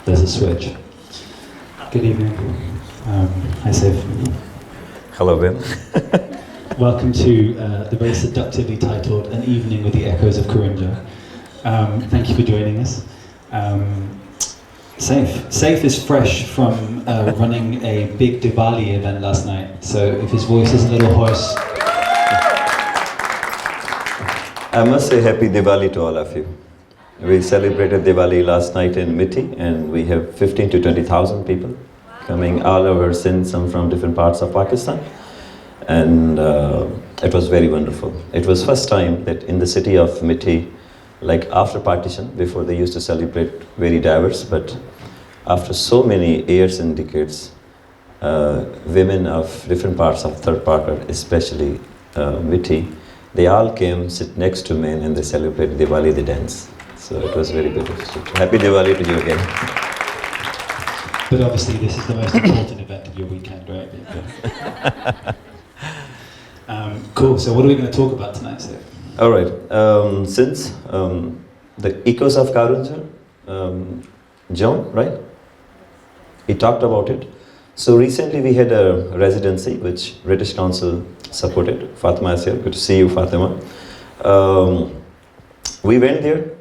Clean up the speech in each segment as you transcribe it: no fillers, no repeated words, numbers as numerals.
there's a switch. Good evening. Hi, Saif. Hello, Ben. Welcome to the very seductively titled An Evening with the Echoes of Karoonjhar. Thank you for joining us. Saif is fresh from running a big Diwali event last night, so if his voice is a little hoarse... I must say happy Diwali to all of you. We celebrated Diwali last night in Mithi, and we have 15 to 20,000 people coming all over Sindh, some from different parts of Pakistan. And it was very wonderful. It was first time that in the city of Mithi, like after partition, before they used to celebrate very diverse, but after so many years and decades, women of different parts of Nagarparkar, especially Mithi, they all came, sit next to men, and they celebrate Diwali, they dance. So it was very beautiful. Happy Diwali to you again. But obviously this is the most important event of your weekend, right? Cool, so what are we going to talk about tonight, Saif? All right, since the Echoes of Karoonjhar, John, right? He talked about it. So recently we had a residency which British Council supported. Fatima is here. Good to see you, Fatima. We went there.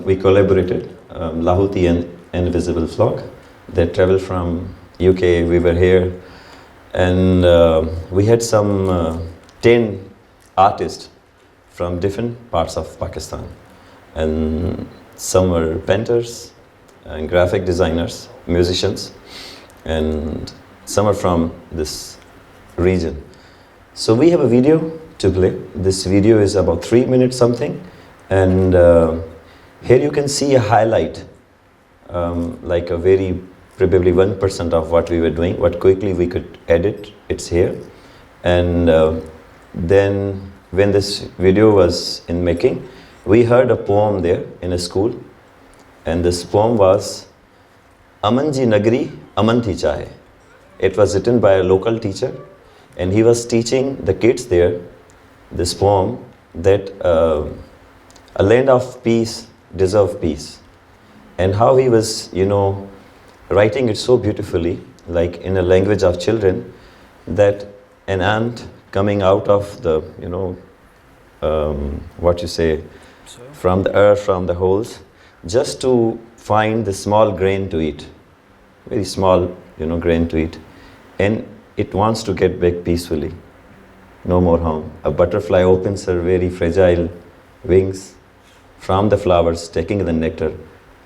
We collaborated. Lahooti and Invisible Flock. They traveled from UK. We were here, and we had some 10 artists from different parts of Pakistan, and some were painters and graphic designers, musicians, and some are from this region. So we have a video to play. This video is about 3 minutes something, and here you can see a highlight, like a very probably 1% of what we were doing, what quickly we could edit, it's here. And then when this video was in making, we heard a poem there in a school, and this poem was Amanji Nagri Amanti Chahe. It was written by a local teacher, and he was teaching the kids there this poem that a land of peace deserves peace, and how he was, writing it so beautifully, like in a language of children, that an ant coming out of the, from the earth, from the holes, just to find the small grain to eat, very small, grain to eat, and it wants to get back peacefully, no more harm. A butterfly opens her very fragile wings from the flowers, taking the nectar.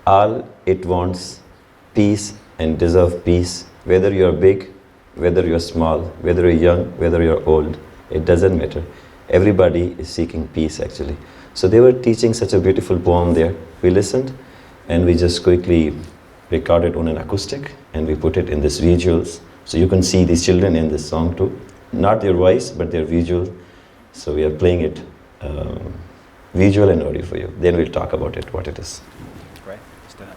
All it wants, peace, and deserve peace, whether you're big, whether you're small, whether you're young, whether you're old, it doesn't matter. Everybody is seeking peace, actually. So they were teaching such a beautiful poem there. We listened, and we just quickly recorded on an acoustic, and we put it in this visuals. So you can see these children in this song too. Not their voice, but their visual. So we are playing it visual and audio for you. Then we'll talk about it, what it is. Great, let's do it.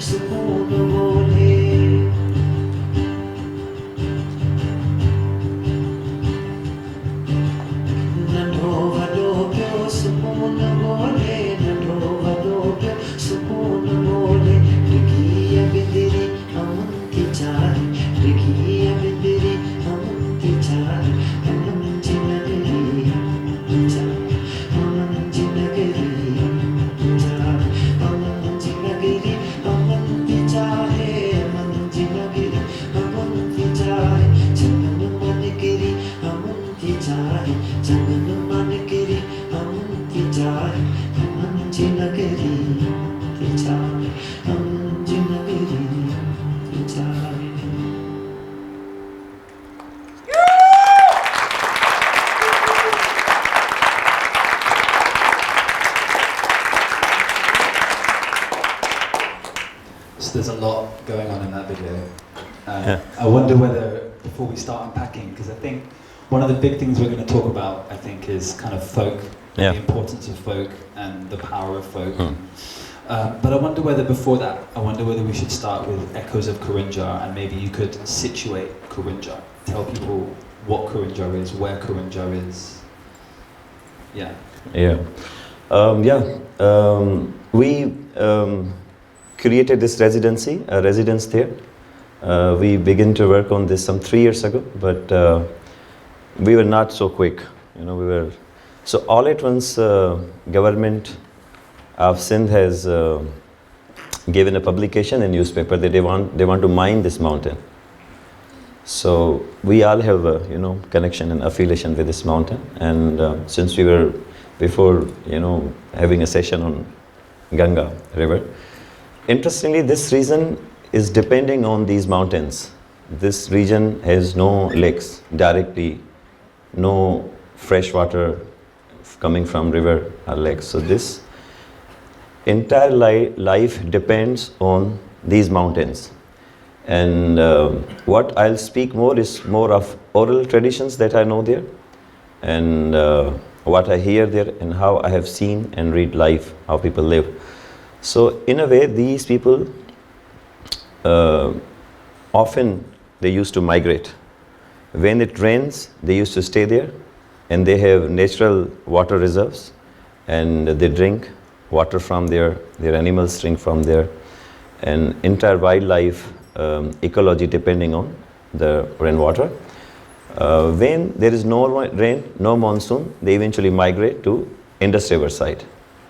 सुकून बोले नन्हो वॾो पियो सुकून बोले नन्हो वॾो पियो सुकून बोले डिघी बिंदरी अमन की चाल डिघी बिंदरी अमन की चाल अमन जी नगरी अमन जी नगरी अमन जी नगरी अमन की चाहे अमन जी नगरी अमन की चाहे चंदन मन गिरी अमन की चाहे चंदन मन गिरी अमन की चाहे अमन जी नगरी की चाहे अमन जी नगरी की चाहे So there's a lot going on in that video. I wonder whether, before we start unpacking, because I think one of the big things we're going to talk about, I think, is kind of folk, Yeah. the importance of folk and the power of folk. But I wonder whether before that, I wonder whether we should start with Echoes of Karoonjhar, and maybe you could situate Karoonjhar, tell people what Karoonjhar is, where Karoonjhar is. Yeah. We created this residency, a residence there. We began to work on this some 3 years ago, but we were not so quick. We were so all at once. Government of Sindh has given a publication in newspaper that they want to mine this mountain. So we all have connection and affiliation with this mountain, and since we were before having a session on Ganga River. Interestingly, this region is depending on these mountains. This region has no lakes directly, no fresh water coming from river or lakes. So this entire life depends on these mountains. And what I'll speak more is more of oral traditions that I know there, and what I hear there, and how I have seen and read life, how people live. So in a way, these people often they used to migrate. When it rains, they used to stay there, and they have natural water reserves, and they drink water from there. Their animals drink from there, and entire wildlife ecology depending on the rainwater. When there is no rain, no monsoon, they eventually migrate to Indus River side.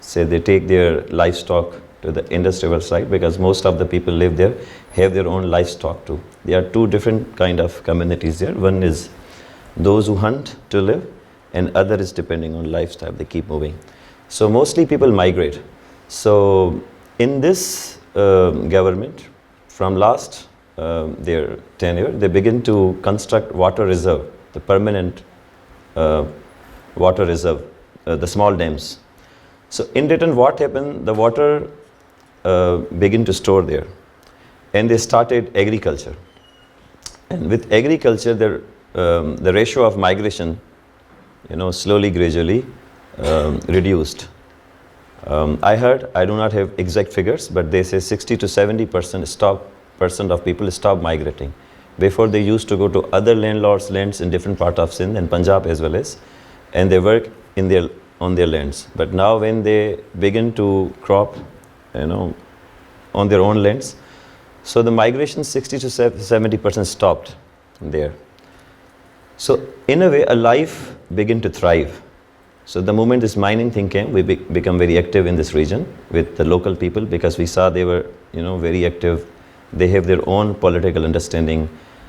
So they take their livestock to the Indus River side, because most of the people live there, have their own livestock too. There are two different kind of communities there. One is those who hunt to live, and other is depending on lifestyle. They keep moving. So mostly people migrate. So in this government, from last their tenure, they begin to construct water reserve, the permanent water reserve, the small dams. So in return, what happened? The water began to store there, and they started agriculture. And with agriculture, the ratio of migration, slowly, gradually reduced. I heard, I do not have exact figures, but they say 60 to 70% of people stop migrating. Before, they used to go to other landlords' lands in different parts of Sindh and Punjab as well as, and they work on their lands. But now when they begin to crop, on their own lands, so the migration 60 to 70% stopped there. So in a way, a life began to thrive. So the moment this mining thing came, we become very active in this region with the local people, because we saw they were, very active. They have their own political understanding,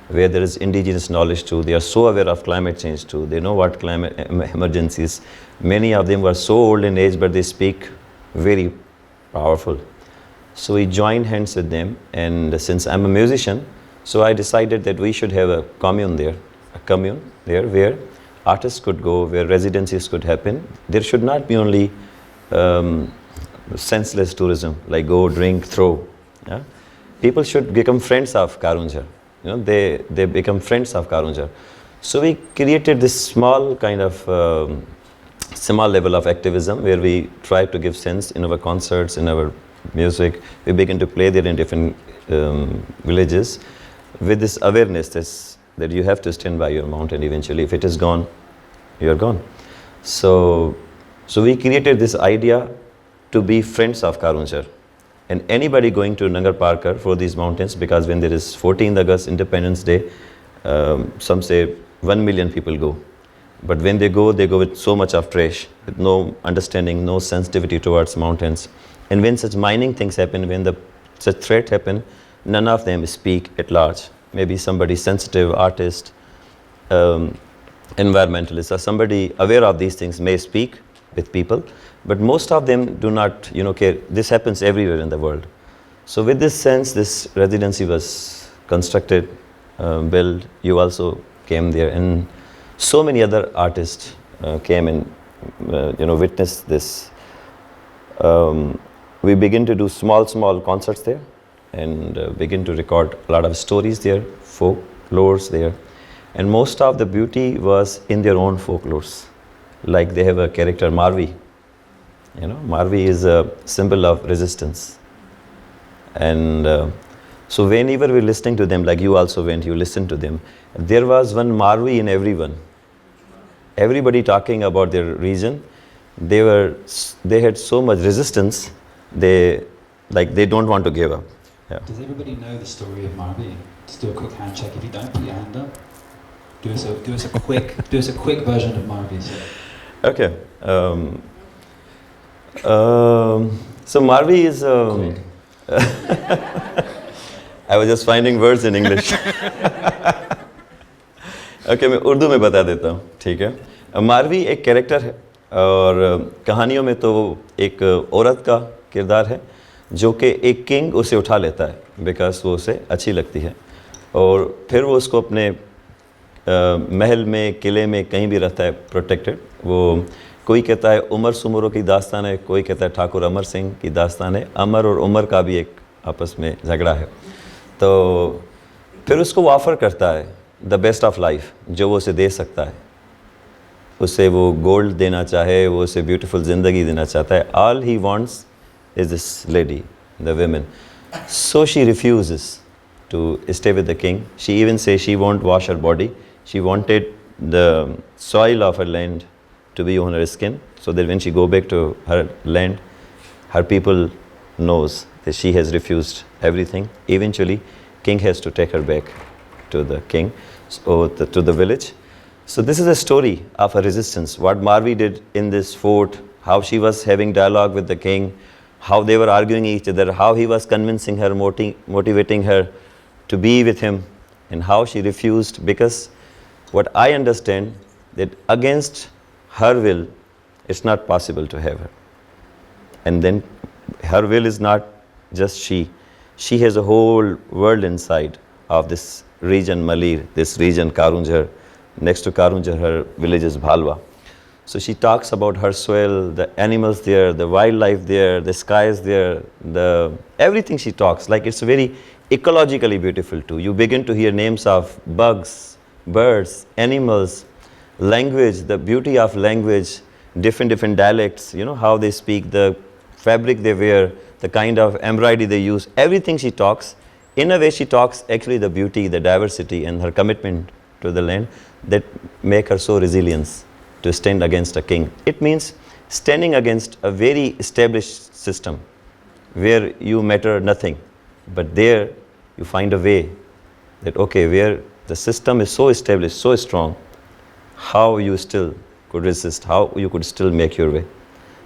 where there is indigenous knowledge too. They are so aware of climate change too. They know what climate emergencies. Many of them were so old in age, but they speak very powerful. So we joined hands with them, and since I'm a musician, so I decided that we should have a commune there where artists could go, where residencies could happen. There should not be only senseless tourism, like go, drink, throw. Yeah? People should become friends of Karoonjhar. They become friends of Karoonjhar. So we created this small kind of small level of activism, where we try to give sense in our concerts, in our music. We begin to play there in different villages with this awareness that you have to stand by your mountain eventually. If it is gone, you are gone. So we created this idea to be friends of Karoonjhar. And anybody going to Nagarparkar for these mountains, because when there is 14th August Independence Day, some say 1 million people go. But when they go with so much of trash, with no understanding, no sensitivity towards mountains. And when such mining things happen, when such threat happen, none of them speak at large. Maybe somebody sensitive, artist, environmentalist, or somebody aware of these things may speak with people, but most of them do not, care. This happens everywhere in the world. So with this sense, this residency was constructed, built. You also came there, and so many other artists came and witnessed this. We begin to do small concerts there, and begin to record a lot of stories there, folklores there, and most of the beauty was in their own folklores. Like they have a character Marvi. Marvi is a symbol of resistance, and so whenever we're listening to them, like you also went, you listened to them, there was one Marvi in everyone. Everybody talking about their region. They had so much resistance. They don't want to give up. Yeah. Does everybody know the story of Marvi? Just do a quick hand check. If you don't, put your hand up. Do us a quick version of Marvi. Okay. So Marvi is. I was just finding words in English. Okay, मैं उर्दू में बता देता हूँ, ठीक है. मारवी एक character है, और कहानियों में तो वो एक औरत का किरदार है, जो कि एक किंग उसे उठा लेता है, बिकॉज वो उसे अच्छी लगती है, और फिर वो उसको अपने महल में, किले में, कहीं भी रहता है प्रोटेक्टेड. वो कोई कहता है उमर सुमरों की दास्तान है, कोई कहता है ठाकुर अमर सिंह की दास्तान है. अमर और उमर का भी एक आपस में झगड़ा है. तो फिर उसको वो ऑफ़र करता है द बेस्ट ऑफ लाइफ, जो वो उसे दे सकता है. उसे वो गोल्ड देना चाहे, वो उसे ब्यूटीफुल ज़िंदगी देना चाहता है. All he wants is this lady, the women. So she refuses to stay with the king. She even says she won't wash her body. She wanted the soil of her land to be on her skin, so that when she go back to her land, her people knows that she has refused everything. Eventually, king has to take her back to the king, to the village. So this is a story of a resistance. What Marvi did in this fort, how she was having dialogue with the king, how they were arguing each other, how he was convincing her, motivating her to be with him, and how she refused, because what I understand, that against her will, it's not possible to have her. And then her will is not just she has a whole world inside of this region Malir, this region Karoonjhar. Next to Karoonjhar, her village is Bhalwa. So she talks about her soil, the animals there, the wildlife there, the skies there, everything she talks. Like it's very ecologically beautiful too. You begin to hear names of bugs, birds, animals, language, the beauty of language, different dialects, how they speak, the fabric they wear, the kind of embroidery they use, everything she talks. In a way she talks actually the beauty, the diversity, and her commitment to the land that make her so resilient to stand against a king. It means standing against a very established system where you matter nothing, but there you find a way that, okay, where the system is so established, so strong, how you still could resist, how you could still make your way.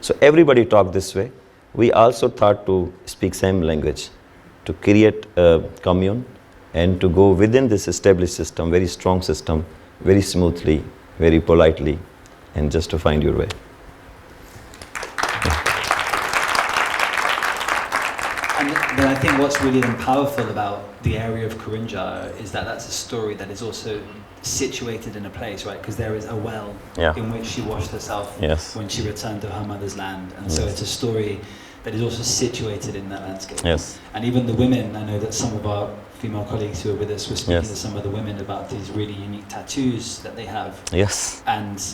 So everybody talked this way. We also thought to speak same language, to create a commune and to go within this established system, very strong system, very smoothly, very politely, and just to find your way. But I think what's really then powerful about the area of Karoonjhar is that that's a story that is also situated in a place, right? Because there is a well in which she washed herself when she returned to her mother's land. And so it's a story that is also situated in that landscape. Yes. And even the women, I know that some of our female colleagues who are with us were speaking to some of the women about these really unique tattoos that they have. Yes. And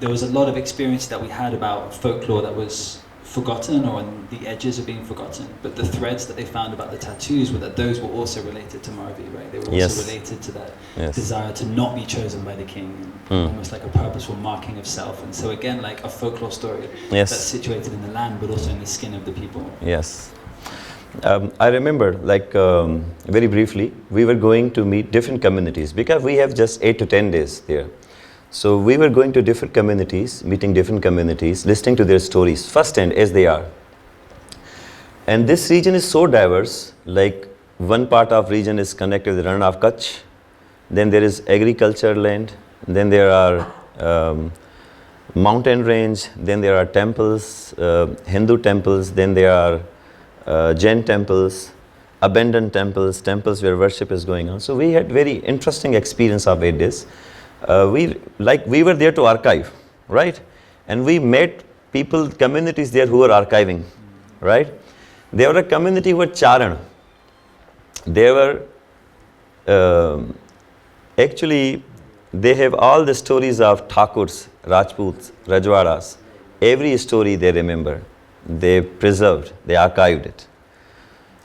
there was a lot of experience that we had about folklore that was forgotten or on the edges of being forgotten, but the threads that they found about the tattoos were that those were also related to Maravi, right? They were also Yes. related to that Yes. desire to not be chosen by the king, almost like a purposeful marking of self. And so again, like a folklore story Yes. that's situated in the land, but also in the skin of the people. Yes. I remember, very briefly, we were going to meet different communities because we have just 8 to 10 days there. So we were going to different communities, meeting different communities, listening to their stories firsthand as they are. And this region is so diverse, like one part of region is connected with the Rann of Kutch, then there is agriculture land, then there are mountain range, then there are temples, Hindu temples, then there are Jain temples, abandoned temples, temples where worship is going on. So we had very interesting experience of 8 days. We were there to archive, right? And we met people, communities there who were archiving, right? There were a community who were Charan. They were, actually, they have all the stories of Thakurs, Rajputs, Rajwadas. Every story they remember. They preserved, they archived it.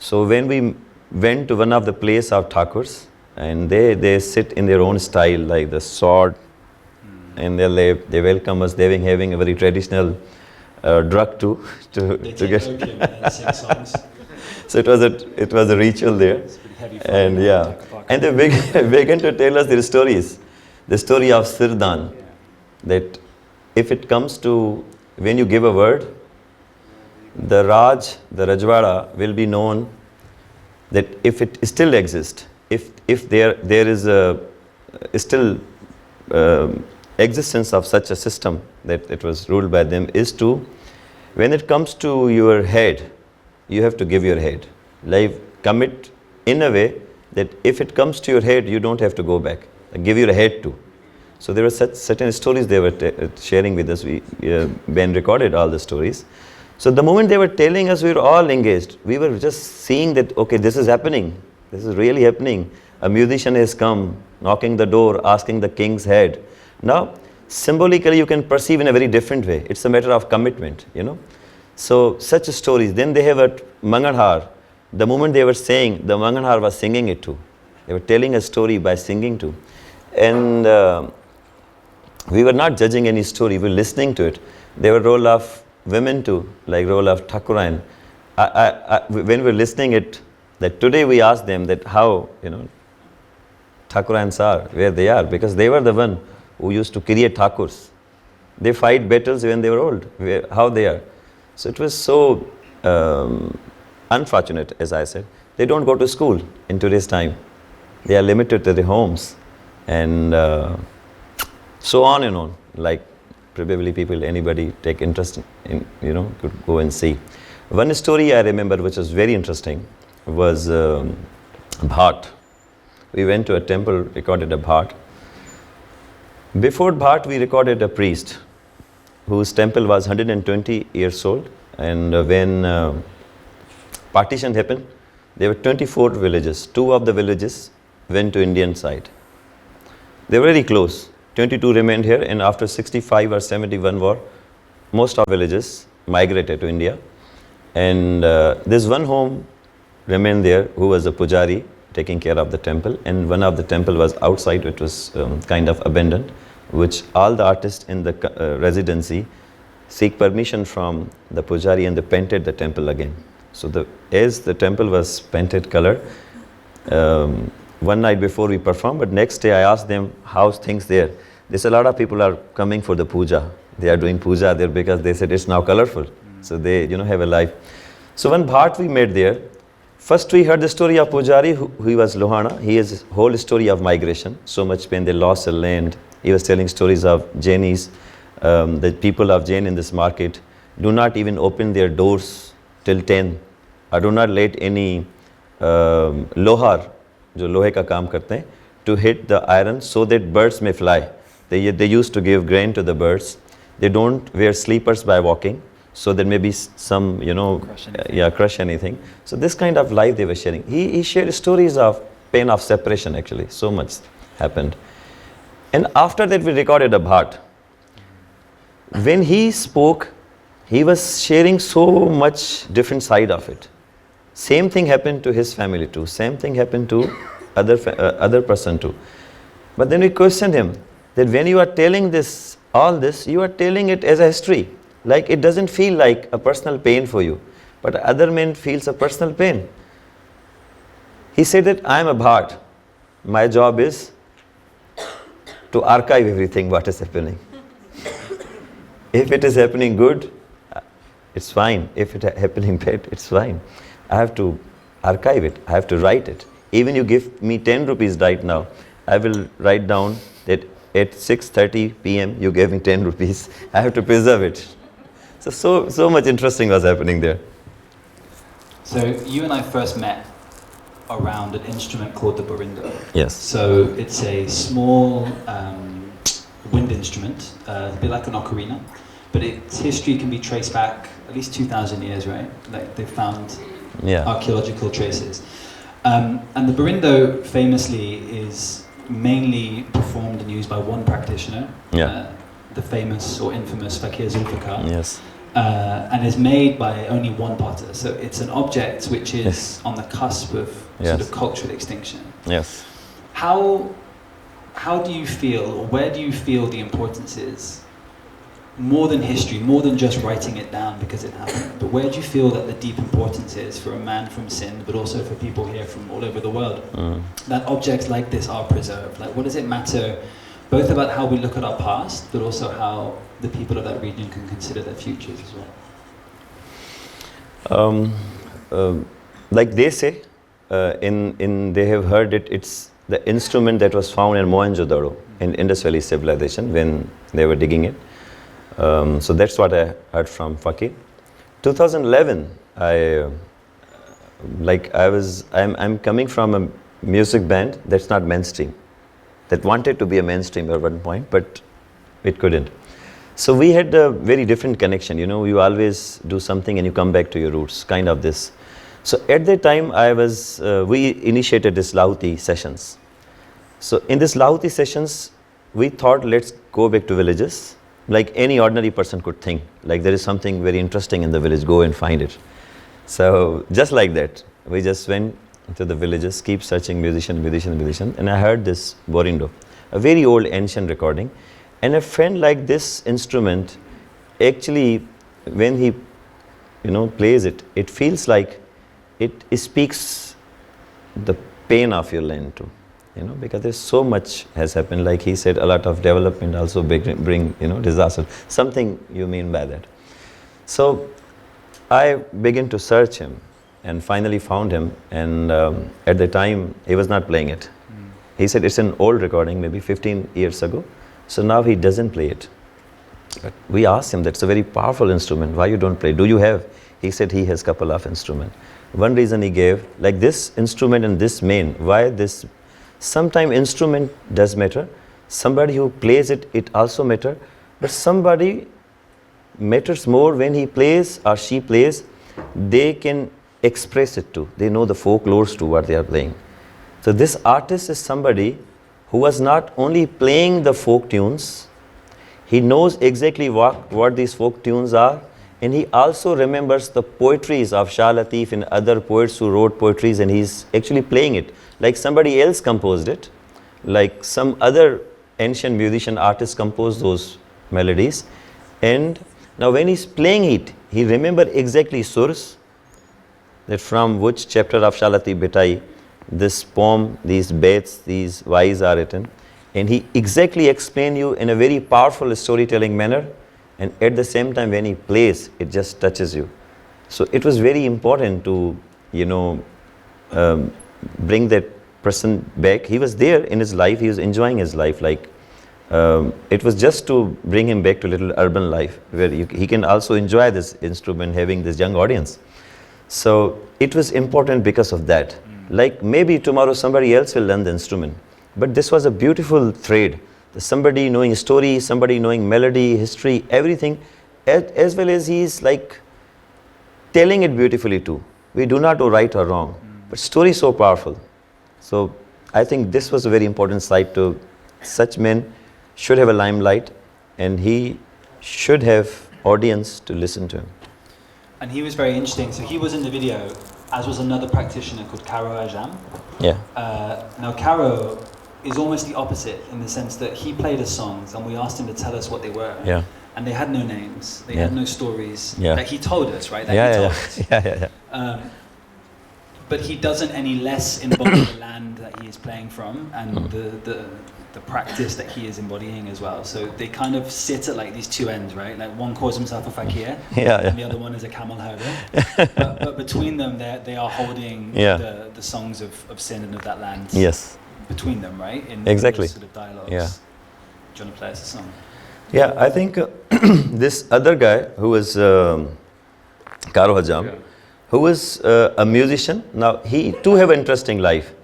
So when we went to one of the place of Thakurs, and they sit in their own style, like the sword, and they welcome us. They were having a very traditional drug to They take get. opium and then sing songs. So it was a ritual there, It's pretty heavy for and them, yeah, Nagarparkar. and they began to tell us their stories. The story of Sirdan, that if it comes to when you give a word, the Raj, the Rajwada will be known that if it still exists, if there is a still existence of such a system that it was ruled by them, is to, when it comes to your head, you have to give your head. Like commit in a way that if it comes to your head, you don't have to go back. Like give your head to. So there were such certain stories they were sharing with us. Ben recorded all the stories. So the moment they were telling us, we were all engaged. We were just seeing that, okay, this is happening. This is really happening. A musician has come, knocking the door, asking the king's head. Now, symbolically, you can perceive in a very different way. It's a matter of commitment, you know. So, such stories. Then they have a Mangadhar. The moment they were saying, the Mangadhar was singing it too. They were telling a story by singing too. And we were not judging any story, we were listening to it. There were role of women too, like role of Thakurain. When we were listening it, that today we asked them that how, you know, Thakurains are, where they are, because they were the one who used to create Thakurs. They fight battles when they were old, how they are. So it was so unfortunate, as I said. They don't go to school in today's time. They are limited to their homes. And so on and on. Like probably people, anybody take interest in, you know, could go and see. One story I remember which was very interesting was Bhat. We went to a temple, recorded a Bhat. Before Bhat, we recorded a priest whose temple was 120 years old. And when partition happened, there were 24 villages. 2 of the villages went to Indian side. They were very close. 22 remained here, and after 65 or 71 war, most of villages migrated to India. And this one home remained there, who was a pujari taking care of the temple, and one of the temple was outside, it was kind of abandoned, which all the artists in the residency seek permission from the pujari, and they painted the temple again. So as the temple was painted color, one night before we performed, but next day I asked them, how's things there? They said a lot of people are coming for the puja. They are doing puja there because they said it's now colorful. So they, you know, have a life. So one Bhat we made there. First we heard the story of Pujari, who was Lohana. He has a whole story of migration. So much pain, they lost their land. He was telling stories of Jainis. The people of Jain in this market do not even open their doors till 10. Or do not let any lohar, जो लोहे का काम करते हैं, to hit the iron so that birds may fly. They used to give grain to the birds. They don't wear sleepers by walking, so there may be some, you know, crush anything. So this kind of life they were sharing. He shared stories of pain of separation actually. So much happened. And after that we recorded a Bhat. When he spoke, he was sharing so much different side of it. Same thing happened to his family too. Same thing happened to other person too. But then we questioned him that when you are telling this, all this, you are telling it as a history. Like it doesn't feel like a personal pain for you, but other man feels a personal pain. He said that I am a bard. My job is to archive everything what is happening. If it is happening good, it's fine. If it is happening bad, it's fine. I have to archive it. I have to write it. Even you give me 10 rupees right now, I will write down that at 6:30 p.m. you gave me 10 rupees. I have to preserve it. So much interesting was happening there. So you and I first met around an instrument called the barindo. Yes. So it's a small wind instrument, a bit like an ocarina, but its history can be traced back at least 2,000 years, right? Like they found archaeological traces. And the barindo famously is mainly performed and used by one practitioner, the famous or infamous Fakir Zulfikar. Yes. And is made by only one potter. So it's an object which is on the cusp of sort of cultural extinction. Yes. How do you feel, or where do you feel the importance is, more than history, more than just writing it down because it happened, but where do you feel that the deep importance is for a man from Sindh, but also for people here from all over the world, that objects like this are preserved? Like, what does it matter, both about how we look at our past, but also how the people of that region can consider their futures as well? Like they say, they have heard it, it's the instrument that was found in Mohenjo-daro in Indus Valley civilization when they were digging it. So that's what I heard from Fakir. 2011, I'm coming from a music band that's not mainstream, that wanted to be a mainstream at one point, but it couldn't. So we had a very different connection. You know, you always do something and you come back to your roots, kind of this. So at that time, we initiated this Lahooti sessions. So in this Lahooti sessions, we thought, let's go back to villages. Like any ordinary person could think, like there is something very interesting in the village, go and find it. So just like that, we just went to the villages, keep searching musician, and I heard this borindo, a very old ancient recording. And a friend like this instrument, actually, when he, plays it, it feels like it speaks the pain of your land too. Because there's so much has happened. Like he said, a lot of development also bring disaster. Something you mean by that. So I began to search him and finally found him. And at the time, he was not playing it. He said it's an old recording, maybe 15 years ago. So now he doesn't play it. But we asked him, that's a very powerful instrument. Why you don't play? Do you have? He said he has couple of instruments. One reason he gave, like this instrument and this main, why this? Sometimes instrument does matter. Somebody who plays it, it also matter. But somebody matters more when he plays or she plays. They can express it too. They know the folklores to what they are playing. So this artist is somebody who was not only playing the folk tunes, he knows exactly what these folk tunes are, and he also remembers the poetries of Shah Latif and other poets who wrote poetries, and he's actually playing it. Like somebody else composed it, like some other ancient musician artist composed those melodies. And now when he's playing it, he remembers exactly surs, that from which chapter of Shah Latif Betai this poem, these baits, these Ys are written. And he exactly explains you in a very powerful storytelling manner. And at the same time, when he plays, it just touches you. So it was very important to, bring that person back. He was there in his life. He was enjoying his life. Like it was just to bring him back to little urban life, where he can also enjoy this instrument, having this young audience. So it was important because of that. Like maybe tomorrow somebody else will learn the instrument, but this was a beautiful thread. Somebody knowing story, somebody knowing melody, history, everything, as well as he is like telling it beautifully too. We do not know right or wrong, but story is so powerful. So I think this was a very important side to such men should have a limelight, and he should have audience to listen to him. And he was very interesting. So he was in the video, as was another practitioner called Karoonjhar. Yeah. Now Karo is almost the opposite in the sense that he played us songs and we asked him to tell us what they were. Yeah. And they had no names, they Yeah. had no stories. Yeah. Like he told us, right? That Yeah, he yeah, told yeah. us. Yeah, yeah, yeah. But he doesn't any less embody the land that he is playing from and the practice that he is embodying as well. So they kind of sit at like these two ends, right? Like one calls himself a fakir, and the other one is a camel herder. but between them, they are holding the songs of Sindh and of that land. Yes. Between them, right? In Exactly. those sort of dialogues. Yeah. Do you want to play us a song? Yeah, I think this other guy who was Karoonjhar, who was a musician. Now he too have an interesting life.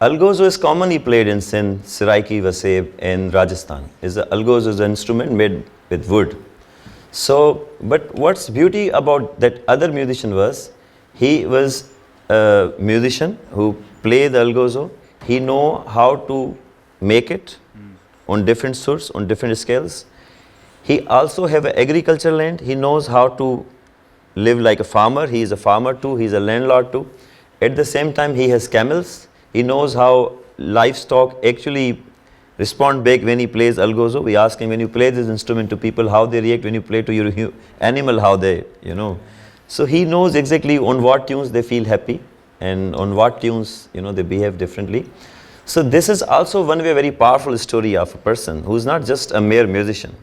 Algozo is commonly played in Sindh, Saraiki, Vaseb, and Rajasthan. Algozo is an instrument made with wood. So, but what's beauty about that other musician was, he was a musician who played the algozo. He know how to make it on different sorts, on different scales. He also have an agricultural land. He knows how to live like a farmer. He is a farmer too. He is a landlord too. At the same time, he has camels. He knows how livestock actually respond back when he plays algozo. We ask him, when you play this instrument to people, how they react. When you play to your animal, how they, So he knows exactly on what tunes they feel happy and on what tunes, they behave differently. So this is also one way very powerful story of a person who is not just a mere musician.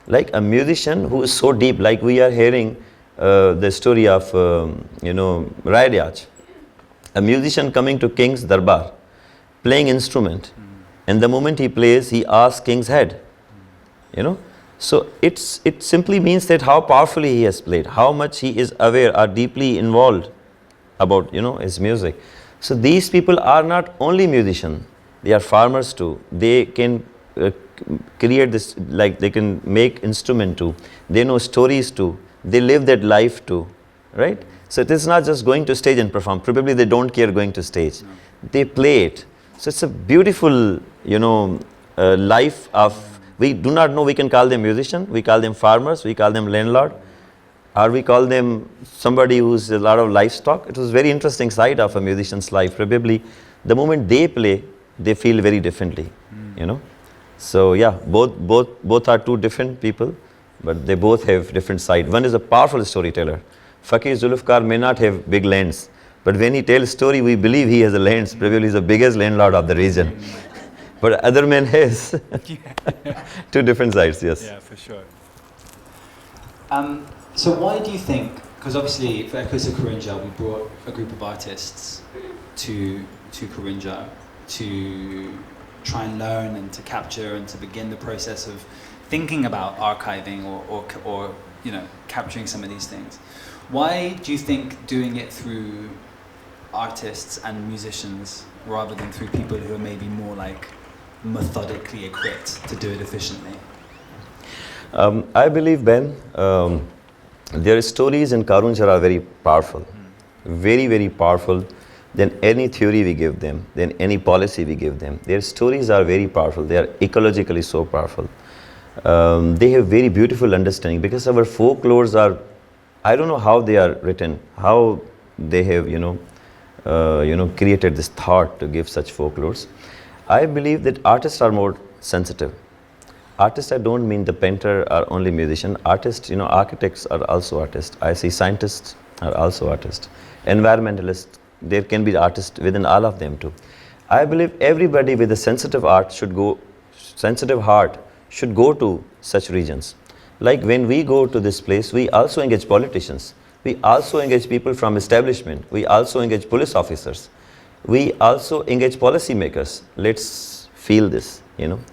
Like a musician who is so deep, like we are hearing the story of, Rai Ryaj. A musician coming to King's Darbar, playing instrument, and the moment he plays, he asks King's head. So it simply means that how powerfully he has played, how much he is aware or deeply involved about, his music. So these people are not only musicians, they are farmers too. They can create this, like they can make instrument too. They know stories too. They live that life too, right? So it is not just going to stage and perform. Probably they don't care going to stage. No. They play it. So it's a beautiful, life of, we do not know, we can call them musician, we call them farmers, we call them landlord, or we call them somebody who's a lot of livestock. It was very interesting side of a musician's life. Probably the moment they play, they feel very differently, So yeah, both are two different people, but they both have different side. One is a powerful storyteller. Fakir Zulfikar may not have big lands, but when he tells story, we believe he has a lands. Probably he's the biggest landlord of the region. But other man has two different sides, yes. Yeah, for sure. So why do you think, because obviously for Echoes of Karoonjhar, we brought a group of artists to Karoonjhar to try and learn and to capture and to begin the process of thinking about archiving or capturing some of these things. Why do you think doing it through artists and musicians rather than through people who are maybe more like methodically equipped to do it efficiently? I believe, Ben, their stories in Karoonjhar are very powerful, very, very powerful than any theory we give them, than any policy we give them. Their stories are very powerful. They are ecologically so powerful. They have very beautiful understanding because our folklores are, I don't know how they are written, how they have, created this thought to give such folklores. I believe that artists are more sensitive. Artists, I don't mean the painter are only musician. Artists, architects are also artists. I see scientists are also artists. Environmentalists, there can be artists within all of them too. I believe everybody with a sensitive heart should go to such regions. Like when we go to this place, we also engage politicians. We also engage people from establishment. We also engage police officers. We also engage policymakers. Let's feel this,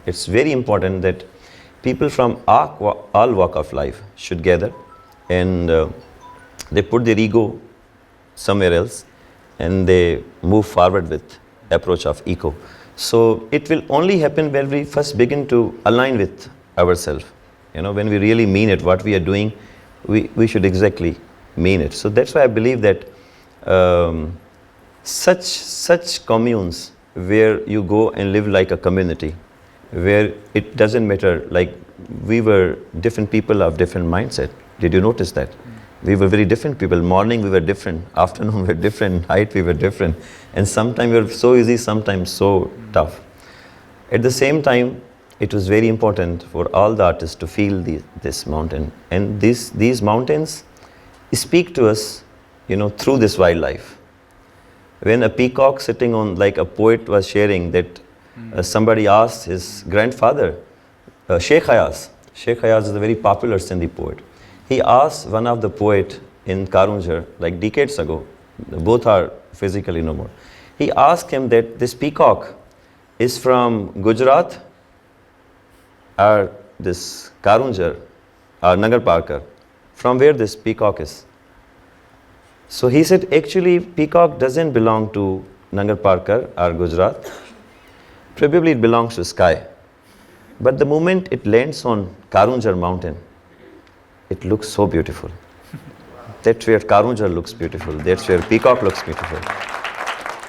It's very important that people from all walk of life should gather and they put their ego somewhere else and they move forward with approach of eco. So it will only happen when we first begin to align with ourselves. When we really mean it, what we are doing, we should exactly mean it. So that's why I believe that such communes where you go and live like a community, where it doesn't matter, like we were different people of different mindset. Did you notice that? We were very different people. Morning we were different, afternoon we were different, night we were different. And sometimes we were so easy, sometimes so tough. At the same time, it was very important for all the artists to feel this mountain. And these mountains speak to us, through this wildlife. When a peacock sitting on, like a poet was sharing that somebody asked his grandfather, Sheikh Ayaz is a very popular Sindhi poet. He asked one of the poet in Karoonjhar, like decades ago, both are physically no more. He asked him that this peacock is from Gujarat or this Karoonjhar or Nagarparkar, from where this peacock is. So he said, actually peacock doesn't belong to Nagarparkar or Gujarat. Probably it belongs to sky. But the moment it lands on Karoonjhar mountain, it looks so beautiful. That's where Karoonjhar looks beautiful. That's where peacock looks beautiful.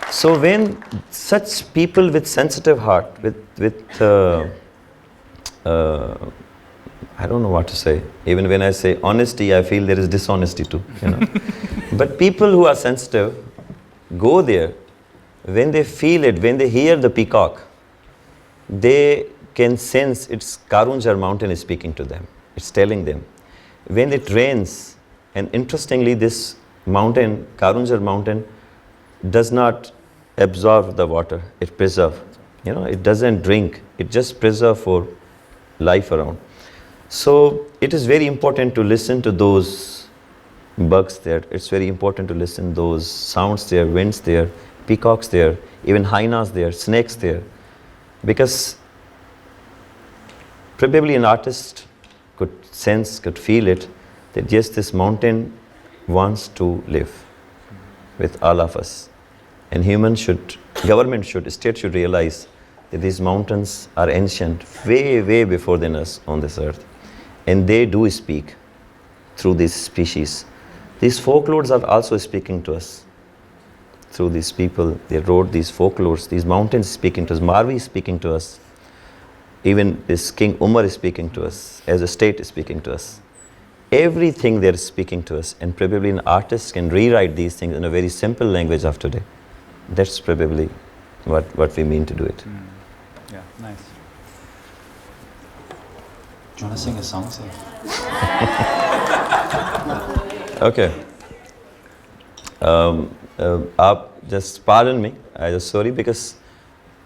So when such people with sensitive heart, with I don't know what to say. Even when I say honesty, I feel there is dishonesty too. But people who are sensitive go there. When they feel it, when they hear the peacock, they can sense it's Karoonjhar mountain is speaking to them. It's telling them. When it rains, and interestingly this mountain, Karoonjhar mountain, does not absorb the water, it preserves. It doesn't drink, it just preserves for life around. So it is very important to listen to those bugs there. It's very important to listen to those sounds there, winds there, peacocks there, even hyenas there, snakes there. Because probably an artist could sense, could feel it, that yes, this mountain wants to live with all of us. And government should, state should realize that these mountains are ancient, way, way before than us on this earth. And they do speak through these species. These folklores are also speaking to us through these people. They wrote these folklores, these mountains speaking to us, Marvi is speaking to us. Even this King Umar is speaking to us, as a state is speaking to us. Everything they're speaking to us, and probably an artist can rewrite these things in a very simple language of today. That's probably what we mean to do it. Yeah, nice. Do you want to sing a song, Saif? Okay. Just pardon me. I just sorry because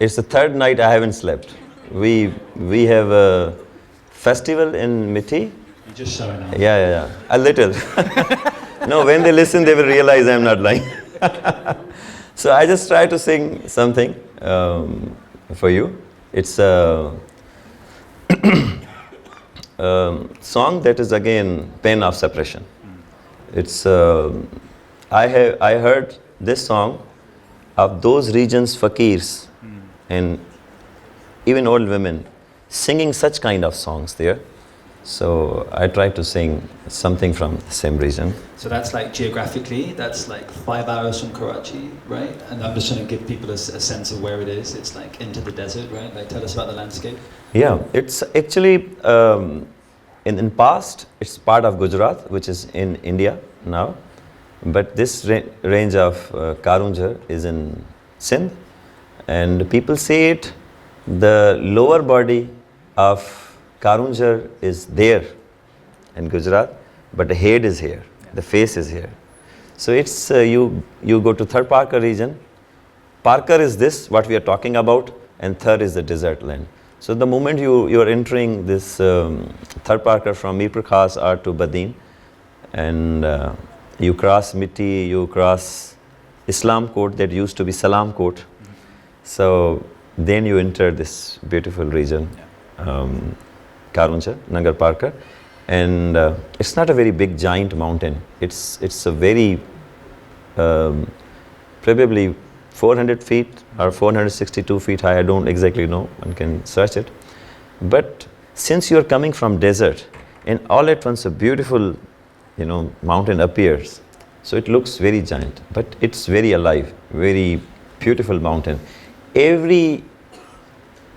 it's the third night I haven't slept. We have a festival in Mithi. You're just showing off. Yeah. A little. No, when they listen, they will realize I'm not lying. So I just try to sing something for you. It's a song that is again pain of separation. It's I heard this song of those regions fakirs and even old women singing such kind of songs there. So I try to sing something from the same region. So that's like geographically, that's like 5 hours from Karachi, right? And I'm just trying to give people a sense of where it is. It's like into the desert, right? Like tell us about the landscape. Yeah, it's actually in past it's part of Gujarat, which is in India now. But this range of Karoonjhar is in Sindh, and people say it. The lower body of Karoonjhar is there in Gujarat, but the head is here, the face is here. So it's you go to Tharparkar region. Parkar is this what we are talking about, and Thar is the desert land. So the moment you are entering this Tharparkar from Mir Prakhas or to Badin, and you cross Mitti, you cross Islam Court that used to be Salam Court. So then you enter this beautiful region, Karoonjhar, Nagarparkar, and it's not a very big giant mountain. It's a very probably 400 feet or 462 feet high. I don't exactly know. One can search it. But since you are coming from desert, and all at once a beautiful, mountain appears. So it looks very giant, but it's very alive, very beautiful mountain. Every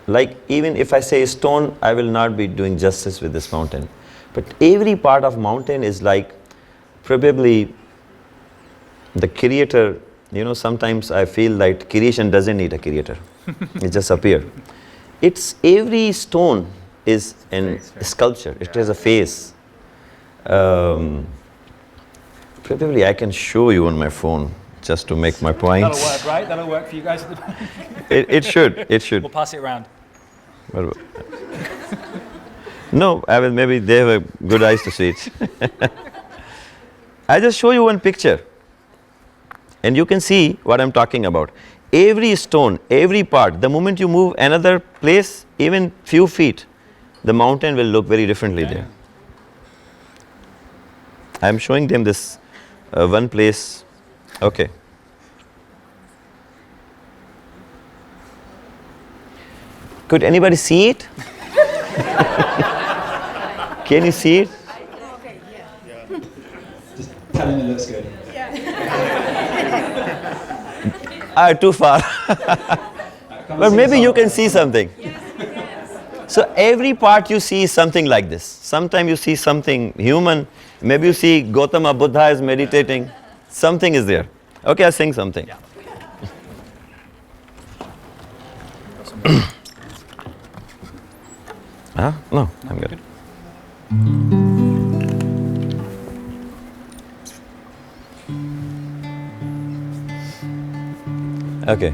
like even if I say stone, I will not be doing justice with this mountain. But every part of mountain is like probably the creator. You know, sometimes I feel like creation doesn't need a creator. It just appeared. It's every stone is a sculpture. It has a face. Probably I can show you on my phone just to make my point. That'll work, right? That'll work for you guys. It should. It should. We'll pass it around. No, I will. Maybe they have a good eyes to see it. I just show you one picture, and you can see what I'm talking about. Every stone, every part. The moment you move another place, even few feet, the mountain will look very differently there. I'm showing them this one place. Okay. Could anybody see it? Can you see it? Just tell him it looks good. Too far. But maybe you can see something. So every part you see is something like this. Sometimes you see something human. Maybe you see Gautama Buddha is meditating. Something is there. Okay, I'll sing something. Yeah. Huh? No, I'm good. Okay.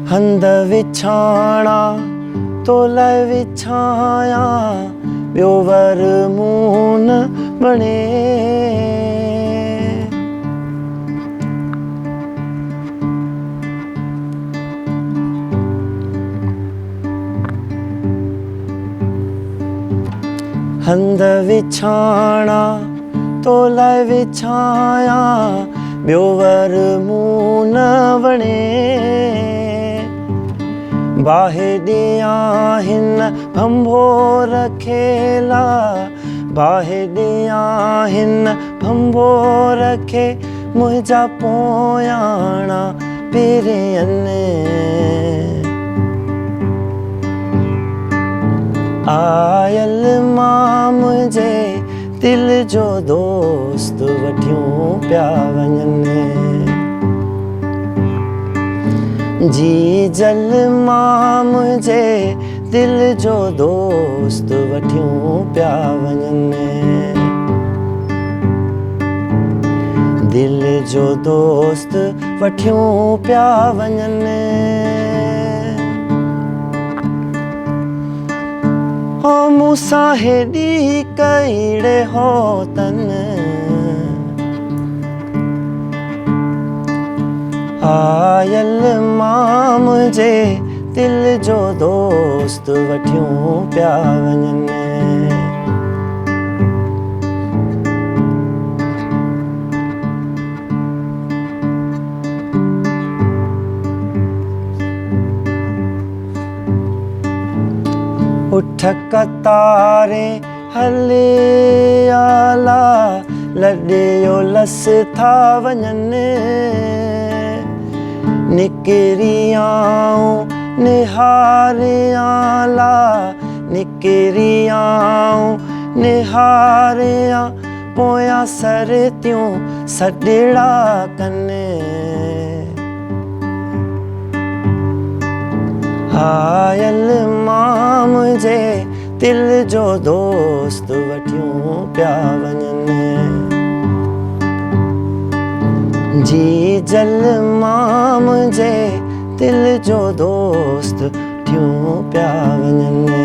हंद विछाणा तोल विछाया ब्योवर moon बने हंद विछाणा तोल विछाया ब्योवर moon बने बाहेडिया हिन भंभोर खेला बाहेडिया हिन भंभोर खे मुझा पोयाणा पिरियन oil मां मुझे दिल जो दोस्त वठियूं पिया वञनि जी जल मां मुझे दिल जो दोस्त वठियूं पिया वञनि दिल जो दोस्त वठियूं पिया वञनि ओ मूंसां हेॾी कईड़े हो तन आयल मां मुझे दिल जो दोस्त वठियूं पिया वञनि उठ कतारे हले आला लॾियो लस था वञनि निकिरियाऊं निहारियाला निकिरियाऊं निहारिया पोयां सरतियूं सॾिड़ा कनि आयल मां मुझे दिल जो दोस्त वठियूं पिया वञनि जी जल मां मुझे दिल जो दोस्त वठियूं पिया वञनि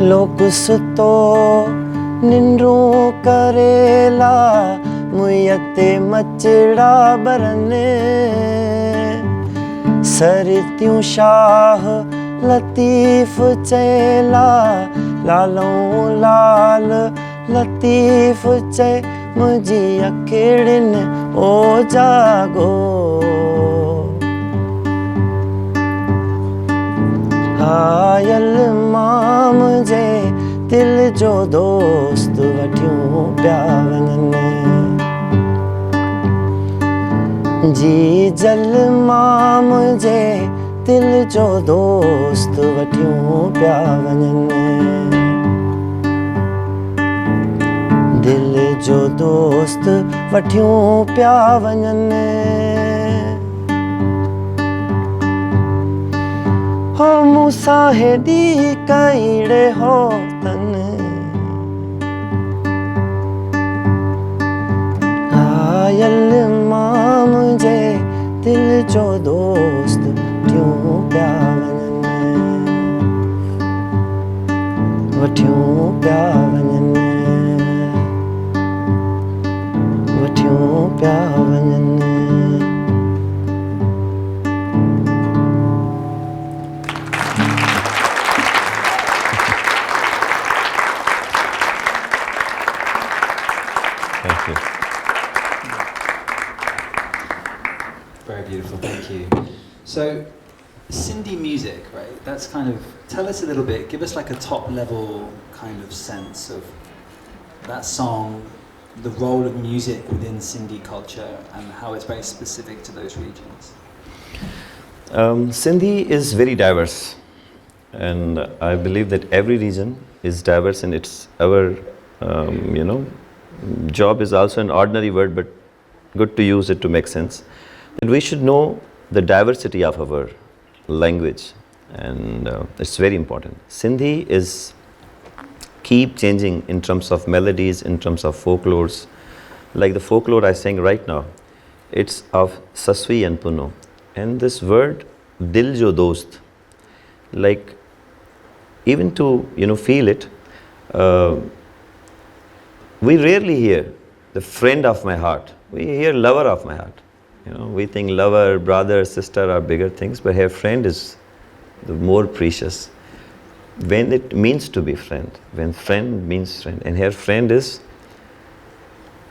लोग सुतो निंड्रूं करेला मुयते मचड़ा बरने सरतियूं शाह लतीफ़ चेला लालों लाल लतीफ़ चे मुझी अखिड़िन ओ जागो जी जल मां मुझे दिल जो दोस्त वठियूं पिया वञनि दिल जो दोस्त वठियूं पिया वञनि हो मूंसां हेॾी कईड़े हो तन आयल मां मुंहिंजे दिल जो दोस्त वठियूं पिया वञनि वठियूं पिया वञनि Thank you. Very beautiful, thank you. So, Sindhi music, right? That's kind of, tell us a little bit, give us like a top level kind of sense of that song, the role of music within Sindhi culture and how it's very specific to those regions. Sindhi is very diverse, and I believe that every region is diverse in its job is also an ordinary word, but good to use it to make sense. That we should know the diversity of our language, and it's very important. Sindhi is keep changing in terms of melodies, in terms of folklores. Like the folklore I sing right now, it's of Saswi and Puno. And this word, Dil Jo Dost, like even to feel it, we rarely hear the friend of my heart. We hear lover of my heart. We think lover, brother, sister are bigger things, but her friend is the more precious. When it means to be friend, when friend means friend, and her friend is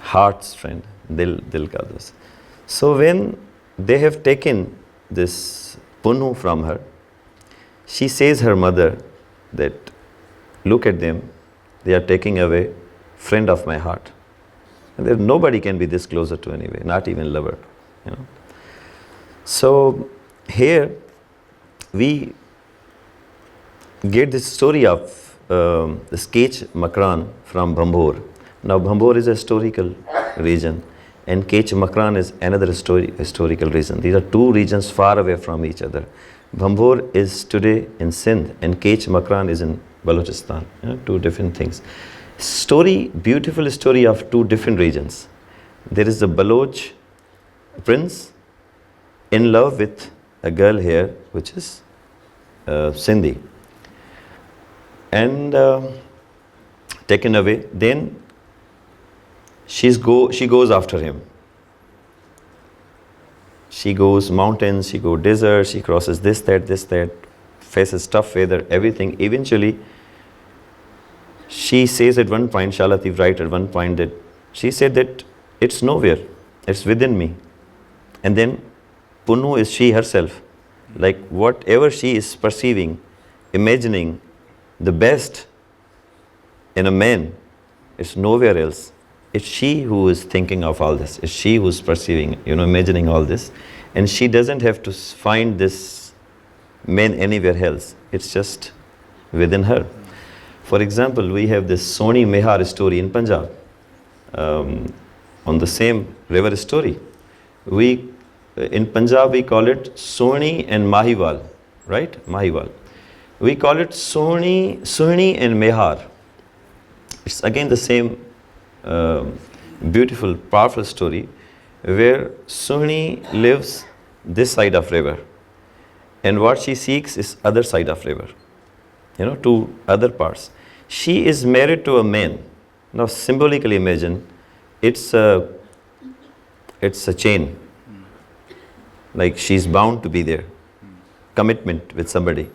heart's friend, dil ka dost. So when they have taken this Punu from her, she says her mother that, look at them, they are taking away friend of my heart. And there nobody can be this closer to anyway, not even lover. So here we get this story of this Kech Makran from Bhambor. Now Bhambor is a historical region and Kech Makran is another historical region. These are two regions far away from each other. Bhambor is today in Sindh and Kech Makran is in Baltistan. Two different things. Beautiful story of two different regions. There is a Baloch prince in love with a girl here which is Sindhi, and taken away. Then she goes after him. She goes mountains, she goes desert, she crosses this, that, faces tough weather, everything. Eventually, she says at one point, Shalatif writes at one point that she said that it's nowhere, it's within me. And then Punu is she herself. Like whatever she is perceiving, imagining the best in a man, it's nowhere else. It's she who is thinking of all this. It's she who is perceiving, imagining all this. And she doesn't have to find this man anywhere else. It's just within her. For example, we have this Soni Mehar story in Punjab, on the same river story. In Punjab we call it Soni and Mahiwal, right? Mahiwal. We call it Soni and Mehar. It's again the same beautiful, powerful story where Soni lives this side of river and what she seeks is other side of river, two other parts. She is married to a man. Now symbolically imagine it's a chain. Like she's bound to be there. Commitment with somebody.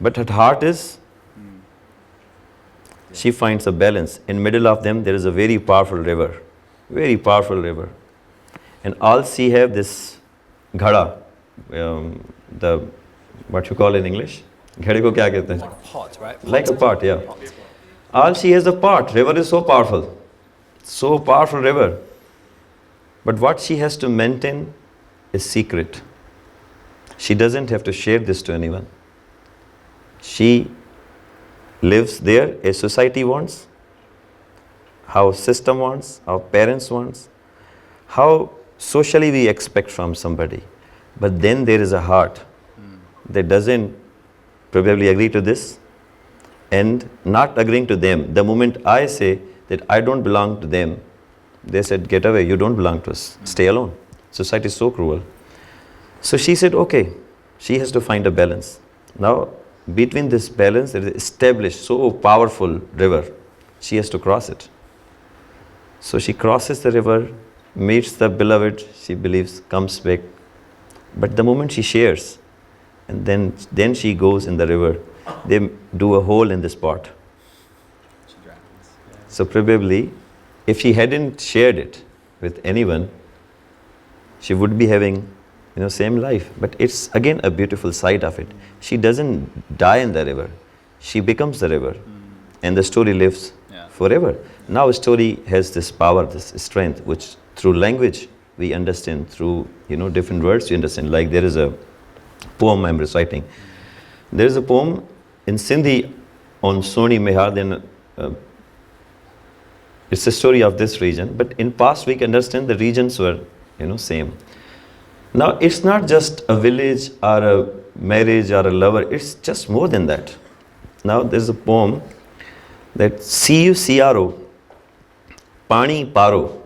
But her heart is, she finds a balance. In middle of them there is a very powerful river. Very powerful river. And all she have this ghada, what you call in English? Ghade ko kya kehte hain? Like a pot, right? Like a pot, yeah. All she has a pot. River is so powerful. So powerful river. But what she has to maintain is secret. She doesn't have to share this to anyone. She lives there as society wants, how system wants, how parents wants, how socially we expect from somebody. But then there is a heart that doesn't probably agree to this, and not agreeing to them. The moment I say that I don't belong to them, they said, get away, you don't belong to us, stay alone. Society is so cruel. So she said, okay, she has to find a balance. Now, between this balance, there is established so powerful river. She has to cross it. So she crosses the river, meets the beloved, she believes, comes back. But the moment she shares, and then she goes in the river, they do a hole in this pot. So probably, if she hadn't shared it with anyone, she would be having, same life. But it's again a beautiful side of it. She doesn't die in the river. She becomes the river. And the story lives forever. Now a story has this power, this strength, which through language we understand, through different words we understand. Like there is a poem I'm reciting. There is a poem in Sindhi on Soni Mehar, then it's a story of this region. But in past we can understand the regions were, same. Now it's not just a village or a marriage or a lover, it's just more than that. Now there's a poem that Siyu Siaro, Pani Paro,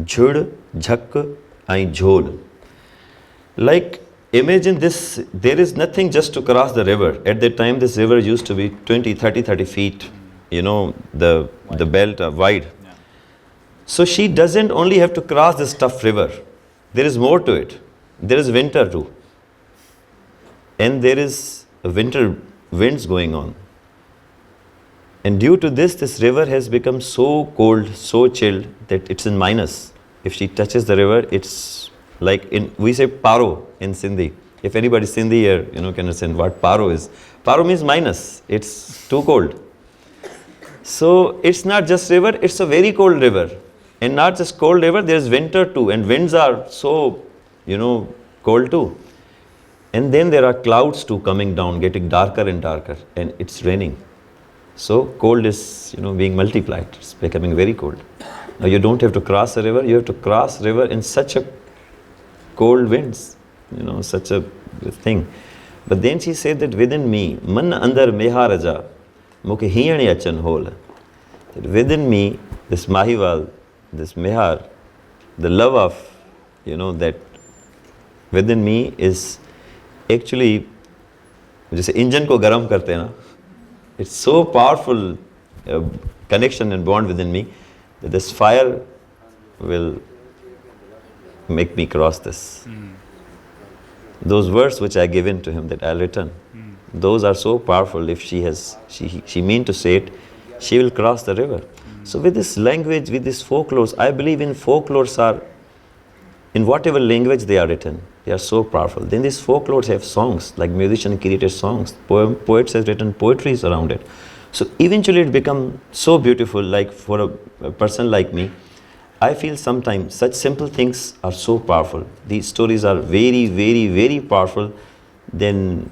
Jhud, Jhak, and Jhol. Like, imagine this, there is nothing just to cross the river. At that time, this river used to be 20, 30 feet, the belt wide. Yeah. So she doesn't only have to cross this tough river. There is more to it. There is winter too. And there is winter winds going on. And due to this river has become so cold, so chilled that it's in minus. If she touches the river, it's like we say paro in Sindhi. If anybody Sindhi here, can understand what paro is. Paro means minus. It's too cold. So it's not just river, it's a very cold river. And not just cold river, there's winter too. And winds are so, cold too. And then there are clouds too coming down, getting darker and darker. And it's raining. So cold is, being multiplied. It's becoming very cold. Now you don't have to cross a river. You have to cross river in such a cold winds, such a thing. But then she said that within me, man andar meharaja, muke hiyane achan hole. That within me, this Mahiwal, this Mehar, the love of, that within me is actually, जैसे engine को गरम करते हैं ना, it's so powerful connection and bond within me that this fire will make me cross this. Those words which I given to him that I'll return, those are so powerful. If she mean to say it, she will cross the river. So with this language, with this folklores, I believe in folklores are, in whatever language they are written, they are so powerful. Then these folklores have songs, like musicians created songs, poets have written poetries around it. So eventually it becomes so beautiful, like for a person like me, I feel sometimes such simple things are so powerful. These stories are very, very, very powerful than,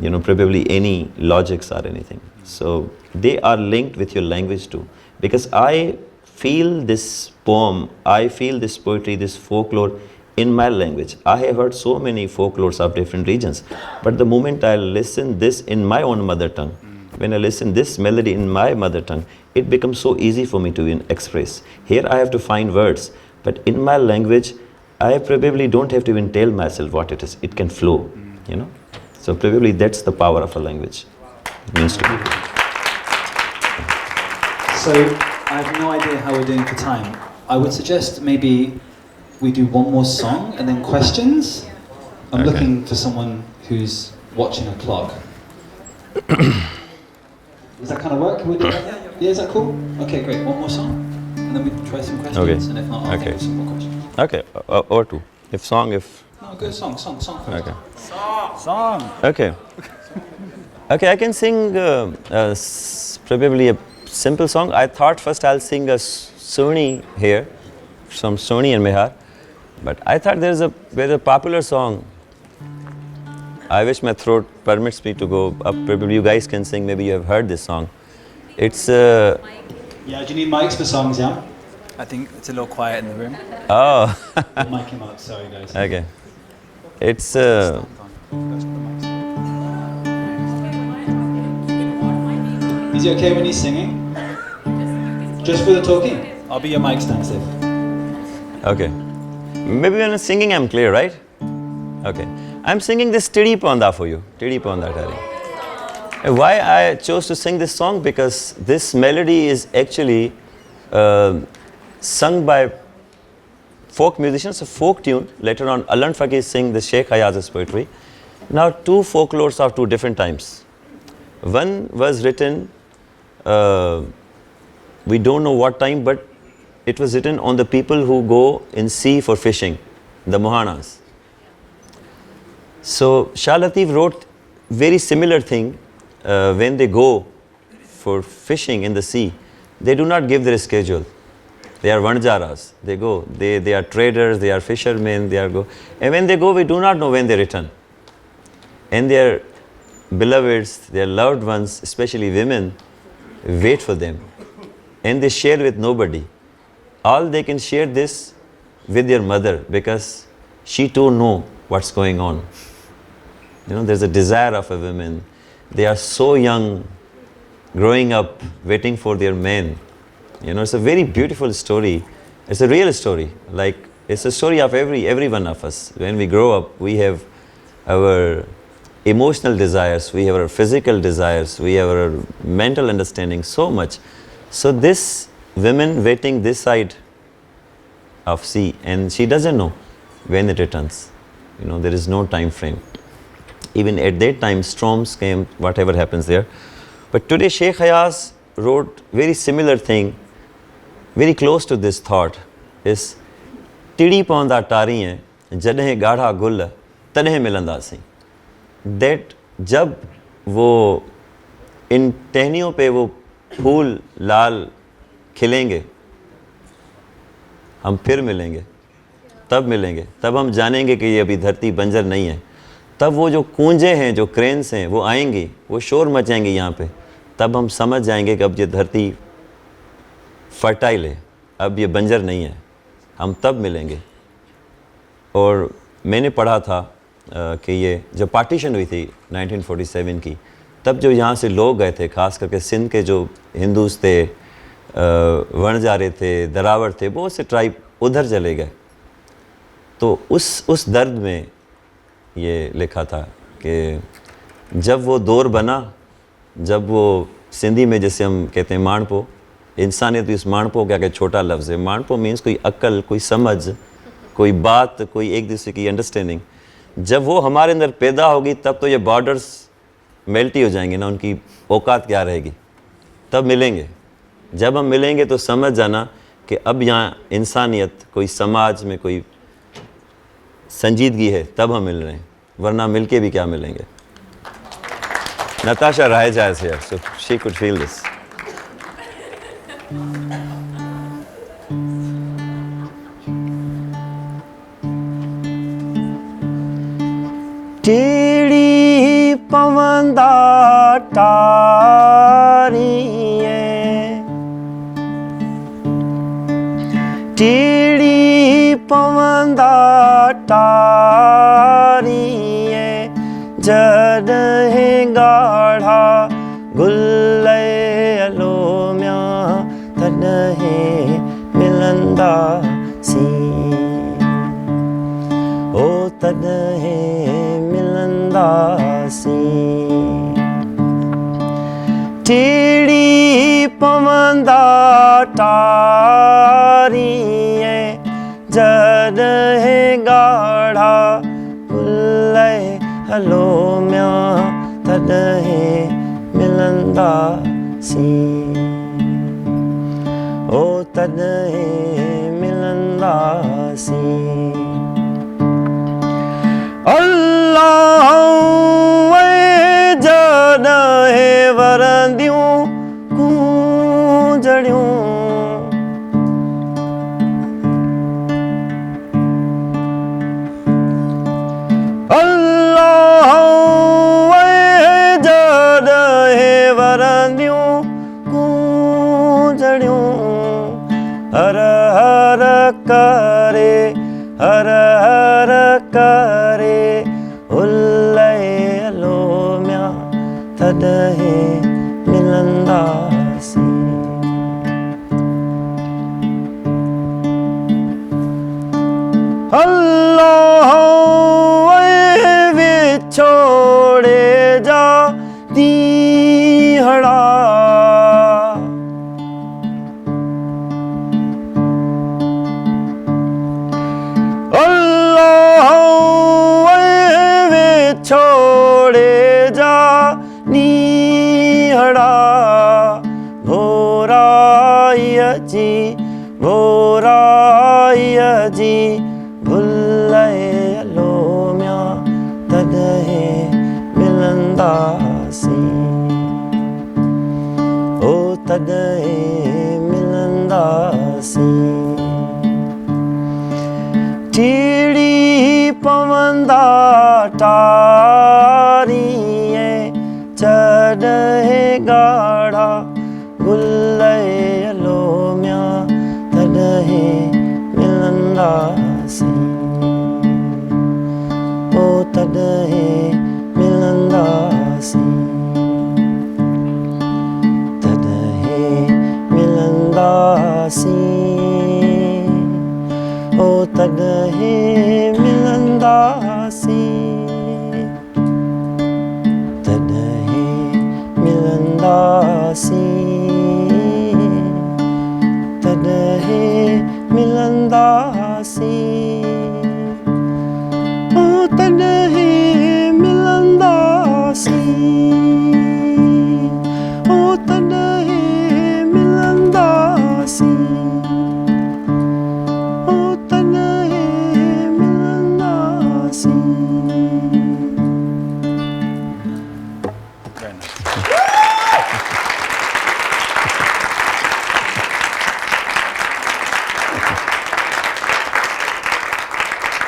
probably any logics or anything. So they are linked with your language too. Because I feel this poem, I feel this poetry, this folklore in my language. I have heard so many folklores of different regions. But the moment I listen this in my own mother tongue, when I listen this melody in my mother tongue, it becomes so easy for me to express. Here I have to find words, but in my language, I probably don't have to even tell myself what it is. It can flow, So probably that's the power of a language. It means to me. So I have no idea how we're doing for time. I would suggest maybe we do one more song and then questions. I'm looking for someone who's watching a clock. Does that kind of work? Can we do that? Yeah, is that cool? Okay, great. One more song, and then we try some questions. Okay. And if not, I'll think of some more questions. Okay, or two. If No, go song. Okay. Song. Okay. Okay, I can sing probably a simple song. I thought first I'll sing a Soni here, some Soni and Mehar. But I thought there's a popular song. I wish my throat permits me to go up. Probably you guys can sing. Maybe you have heard this song. It's Yeah, do you need mics for songs, yeah? I think it's a little quiet in the room. oh We'll mic him up, sorry guys. okay. It's Is it okay when he's singing? Just for the talking? I'll be your mic stand, Saif. okay. Maybe when I'm singing, I'm clear, right? Okay. I'm singing this Tidi Ponda for you. Tidi Ponda Tari. And why I chose to sing this song? Because this melody is actually sung by folk musicians, a folk tune. Later on, Alan Fakir sing the Sheikh Hayaz's poetry. Now, two folklores of two different times. One was written, we don't know what time, but it was written on the people who go in sea for fishing, the Mohanas. So Shah Latif wrote very similar thing when they go for fishing in the sea. They do not give their schedule. They are Vanjaras. They go. They are traders. They are fishermen. They are go. And when they go, we do not know when they return. And their beloveds, their loved ones, especially women, wait for them. And they share with nobody. All they can share this with their mother because she too knows what's going on. You know, there's a desire of a woman. They are so young, growing up, waiting for their men. You know, it's a very beautiful story. It's a real story. Like, it's a story of every one of us. When we grow up, we have our emotional desires, we have our physical desires, we have our mental understanding, so much. So this woman waiting this side of sea, and she doesn't know when it returns. You know, there is no time frame. Even at that time, storms came, whatever happens there. But today, Sheikh Hayaz wrote very similar thing, very close to this thought, is Tidi Ponda Tariye, Jadhe Gadha Gull, Tadhe Milandasi. That जब वो इन टहनियों पे वो फूल लाल खिलेंगे, हम फिर मिलेंगे, तब हम जानेंगे कि ये अभी धरती बंजर नहीं है. तब वो जो कूंजे हैं, जो क्रेन्स हैं, वो आएंगी, वो शोर मचाएंगे यहाँ पे. तब हम समझ जाएंगे कि अब ये धरती फर्टाइल है, अब ये बंजर नहीं है, हम तब मिलेंगे. और मैंने पढ़ा था कि ये जब पार्टीशन हुई थी 1947 की, तब जो यहाँ से लोग गए थे, ख़ास करके सिंध के जो हिंदूज थे, वणजारे थे, दरावर थे, बहुत से ट्राइब उधर चले गए. तो उस दर्द में ये लिखा था कि जब वो दौर बना, जब वो सिंधी में जैसे हम कहते हैं माणपो, इंसानियत भी उस माणपो क्या छोटा लफ्ज़ है. माणपो मीन्स कोई अक्ल, कोई समझ, कोई बात, कोई एक दूसरे की अंडरस्टैंडिंग. जब वो हमारे अंदर पैदा होगी, तब तो ये बॉर्डर्स मेल्ट ही हो जाएंगे ना, उनकी औकात क्या रहेगी. तब मिलेंगे. जब हम मिलेंगे तो समझ जाना कि अब यहाँ इंसानियत, कोई समाज में कोई संजीदगी है, तब हम मिल रहे हैं, वरना मिलके भी क्या मिलेंगे. Natasha Raija is here, so she could feel this. Tidi pavanda tariye, Tidi pavanda tariye, jadhe gadha gulle alo mya tadhe milanda si, o tadhe Tidi pavanda tariye, jadhe gadha gulle alo mya tadhe milanda si, o tadhe milanda si. Allah jada hai varandiyon kunjadiyon, हर करे उल्लो म्या तॾहिं मिलंदासीं अल्लाह विछोड़े जा तीहड़ा छोड़े जा नीहड़ा भोराई जी भुल्लो म्या तॾहिं मिलंदासीं ओ तॾहिं मिलंदासीं टीड़ी पवंदा टारीअ चढ़े गाढ़ा गुल्लो म्या तॾहिं मिलंदासीं ओ तॾहिं मिलंदासीं तॾहिं मिलंदासीं ओ तॾहिं मिलंदासीं तॾहिं मिलंदासीं तॾहिं मिलंदासीं ओ तॾहिं मिलंदासीं ओ तॾहिं मिलंदासीं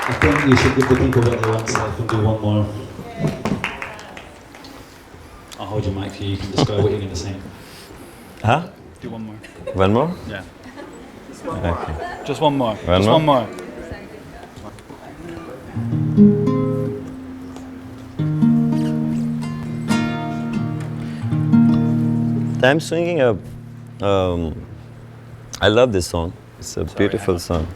I think you should give the people what they want, Saif, and do one more. I'll hold your mic for you, you can describe what you're going to sing. Huh? Do one more. One more? Yeah. Okay. Just one more. One Just more? one more. I'm singing I love this song. It's a beautiful song.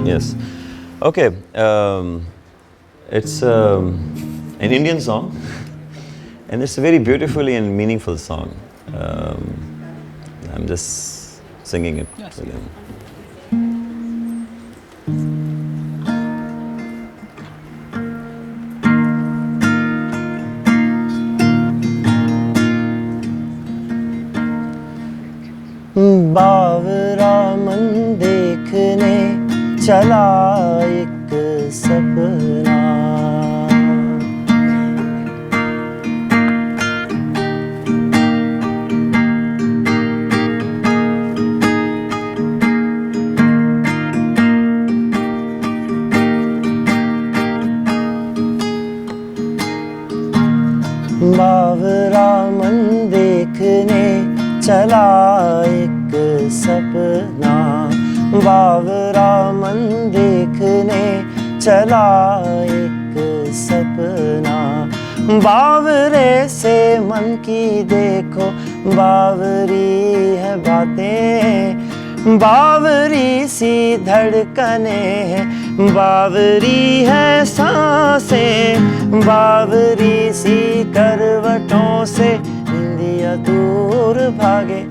Yes. Okay. It's an Indian song, and it's a very beautifully and meaningful song. I'm just singing it. Yes. Again. बावरा मन देखने चला एक सपना बावरा मन देखने चला एक सपना बावरा मन देखने चला एक सपना बावरे से मन की देखो बावरी है बातें बावरी सी धड़कने हैं बावरी है सांसें बावरी सी करवटों से इंदिया दूर भागे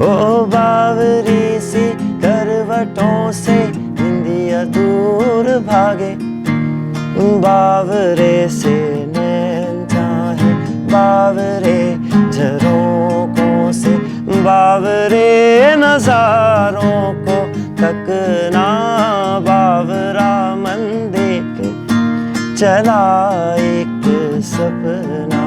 ओ बावरी सी करवटों से इंदिया दूर भागे बावरे से नैन चाहे बावरे झरोकों से बावरे नजारों को तकना बावरा मन देख चला एक सपना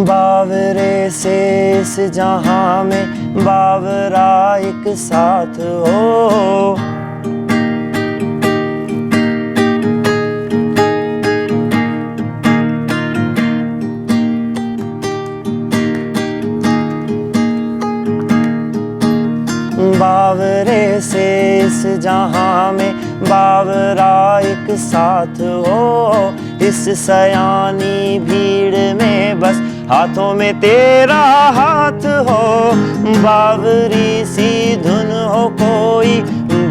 बावरे से इस जहां में बावरा एक साथ हो जहाँ में बावरा एक साथ हो, इस सयानी भीड़ में बस हाथों में तेरा हाथ हो। बावरी सी धुन हो कोई,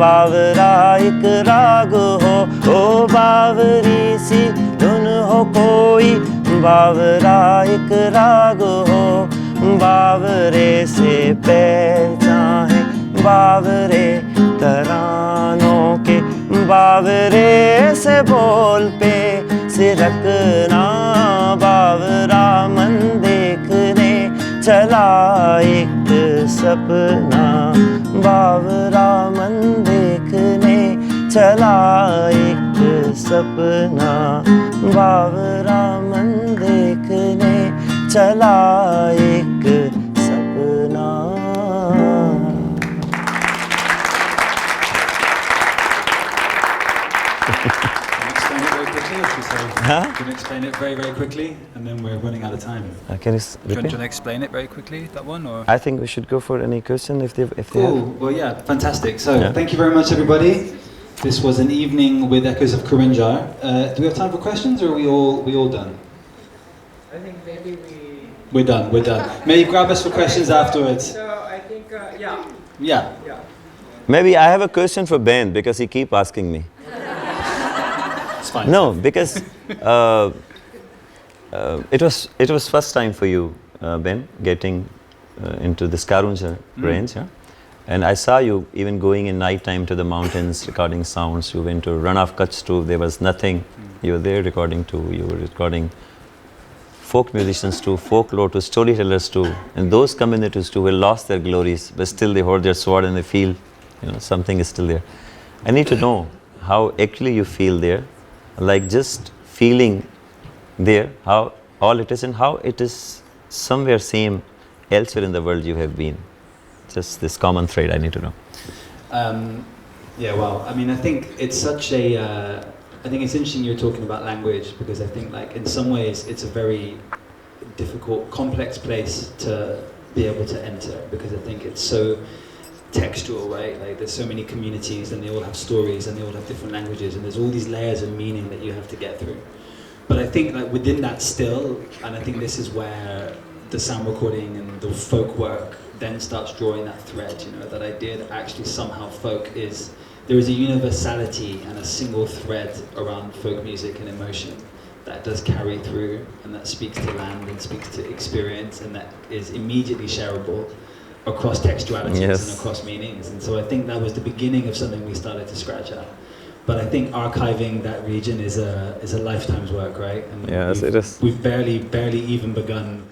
बावरा एक राग हो, ओ बावरी सी धुन हो कोई, बावरा एक राग हो। बावरे से पैर चाहे बावरे तरानों के, बावरे से बोल पे सिरकना, बावरा मन देखने चला एक सपना, बावरा मन देखने चला एक सपना, बावरा मन देखने चला एक सपना। Can you explain it very, very quickly, and then we're running out of time. Can you Do you repeat? want to explain it very quickly, that one, or? I think we should go for any question if they Cool. have. Well, yeah, fantastic. So, Yeah. thank you very much, everybody. This was an evening with Echoes of Karoonjhar. Do we have time for questions, or are we all done? I think maybe We're done. We're done. Maybe grab us for questions afterwards. So I think, yeah. Yeah. Maybe I have a question for Ben because he keep asking me. It's fine. No, because it was first time for you, Ben, getting into this Karoonjhar range, yeah? And I saw you even going in night time to the mountains, recording sounds. You went to Run of Kutch too. There was nothing. You were there recording too. You were recording folk musicians too, folklore too, storytellers too. And those communities too will lost their glories, but still they hold their sword and they feel, something is still there. I need to know how actually you feel there, like just feeling there, how all it is and how it is somewhere same elsewhere in the world you have been. Just this common thread I need to know. Yeah, well, I mean, I think it's such a... I think it's interesting you're talking about language, because I think, like, in some ways it's a very difficult, complex place to be able to enter, because I think it's so textual, right? Like, there's so many communities and they all have stories and they all have different languages, and there's all these layers of meaning that you have to get through. But I think, like, within that still, and I think this is where the sound recording and the folk work then starts drawing that thread, that idea that actually somehow folk is... There is a universality and a single thread around folk music and emotion that does carry through, and that speaks to land and speaks to experience, and that is immediately shareable across textualities and across meanings. And so I think that was the beginning of something we started to scratch at. But I think archiving that region is a lifetime's work, right? And Yes, it is. We've barely even begun